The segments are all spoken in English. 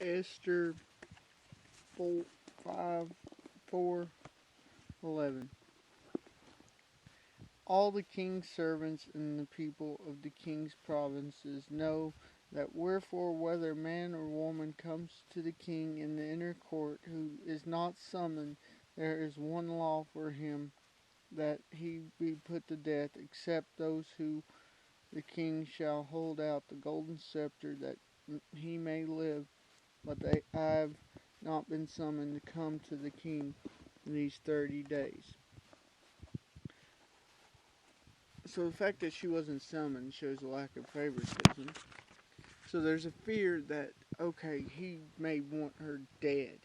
Esther 4, 5, 4, 11. All the king's servants and the people of the king's provinces know that wherefore whether man or woman comes to the king in the inner court who is not summoned, there is one law for him, that he be put to death, except those who the king shall hold out the golden scepter that he may live, but they have not been summoned to come to the king in these 30 days. So the fact that she wasn't summoned shows a lack of favoritism. So there's a fear that, okay, he may want her dead.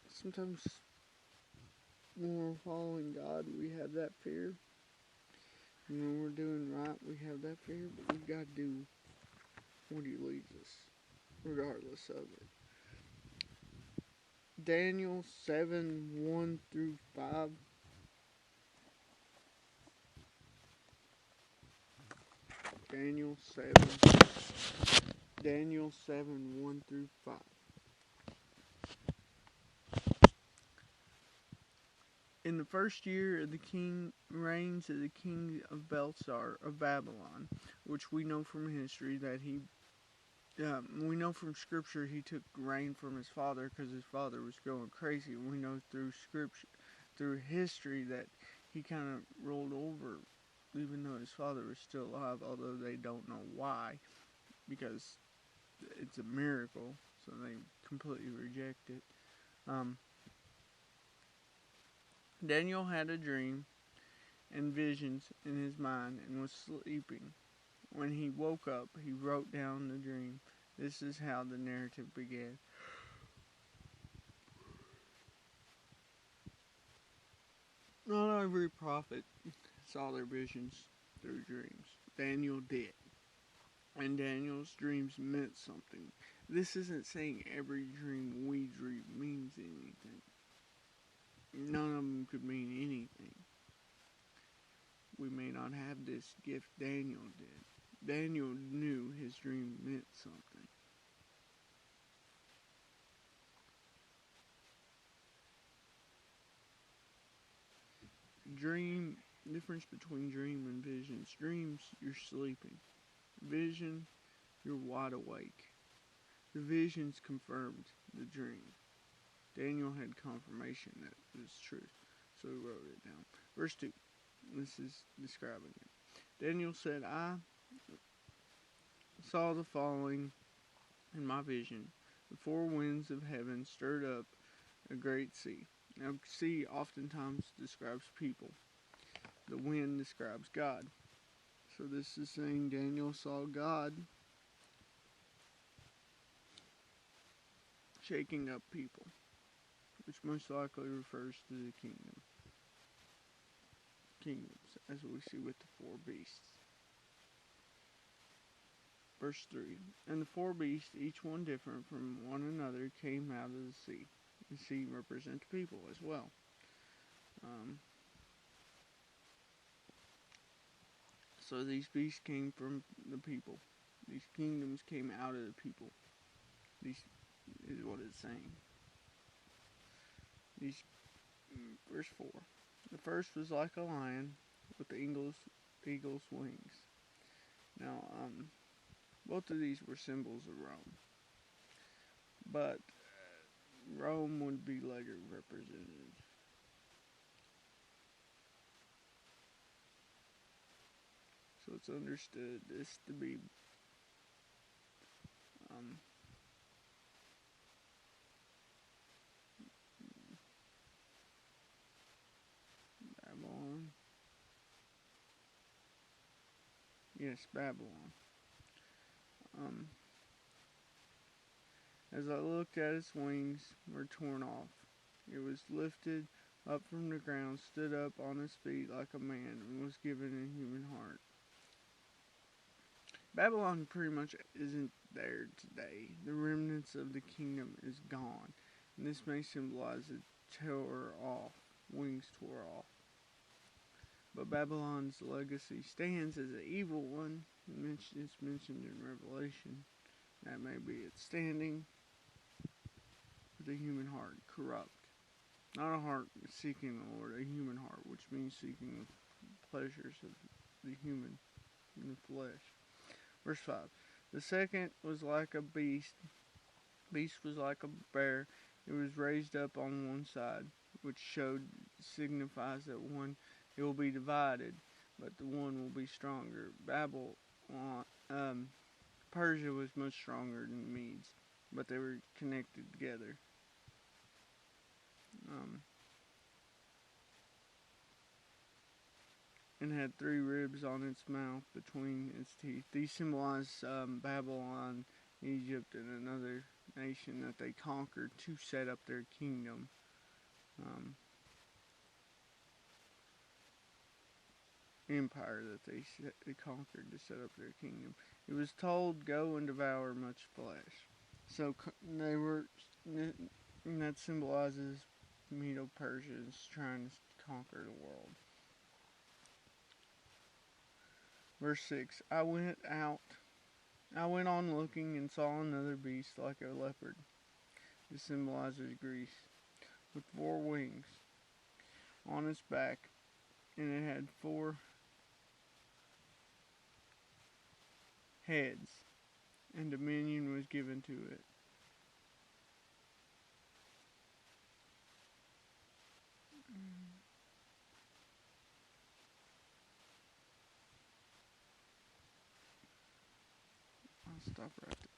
Sometimes when we're following God, we have that fear. And when we're doing right, we have that fear. But we've got to do what he leads us, regardless of it. Daniel 7, 1 through 5. Daniel 7. Daniel 7, 1 through 5. In the first year of the reigns of the king of Belshazzar of Babylon, which we know from history that we know from scripture he took reign from his father because his father was going crazy. We know through scripture, through history, that he kind of rolled over, even though his father was still alive, although they don't know why, because it's a miracle, so they completely reject it. Daniel had a dream and visions in his mind and was sleeping. When he woke up, he wrote down the dream. This is how the narrative began. Not every prophet saw their visions through dreams. Daniel did. And Daniel's dreams meant something. This isn't saying every dream we dream means anything. None of them could mean anything. We may not have this gift Daniel did. Daniel knew his dream meant something. Difference between dream and visions. Dreams, you're sleeping. Vision, you're wide awake. The visions confirmed the dream. Daniel had confirmation that it was truth, so he wrote it down. Verse 2, this is describing it. Daniel said, I saw the following in my vision. The four winds of heaven stirred up a great sea. Now, sea oftentimes describes people. The wind describes God. So this is saying Daniel saw God shaking up people, which most likely refers to the kingdoms, as we see with the four beasts. Verse 3, and the four beasts, each one different from one another, came out of the sea. The sea represents people as well. So these beasts came from the people. These kingdoms came out of the people. This is what it's saying. Verse 4. The first was like a lion with the eagle's wings. Now, both of these were symbols of Rome. But Rome would be later represented. So it's understood this to be Babylon. Yes, Babylon. As I looked at its wings were torn off. It was lifted up from the ground, stood up on its feet like a man, and was given a human heart. Babylon pretty much isn't there today. The remnants of the kingdom is gone, and this may symbolize it tore off, wings tore off. But Babylon's legacy stands as an evil one. It's mentioned in Revelation. that may be it. Standing with a human heart, corrupt. Not a heart seeking the Lord, a human heart, which means seeking the pleasures of the human in the flesh. Verse 5. The second was like a beast. Beast was like a bear. It was raised up on one side, which signifies that it will be divided, but the one will be stronger. Persia was much stronger than the Medes, but they were connected together. And had 3 ribs on its mouth between its teeth. These symbolize Babylon, Egypt, and another nation that they conquered to set up their kingdom. Empire that they conquered to set up their kingdom. It was told, "Go and devour much flesh." So they were, and that symbolizes Medo-Persians trying to conquer the world. Verse 6, I went on looking and saw another beast like a leopard. This symbolizes Greece, with 4 wings on its back, and it had 4 heads, and dominion was given to it. I'll stop right there.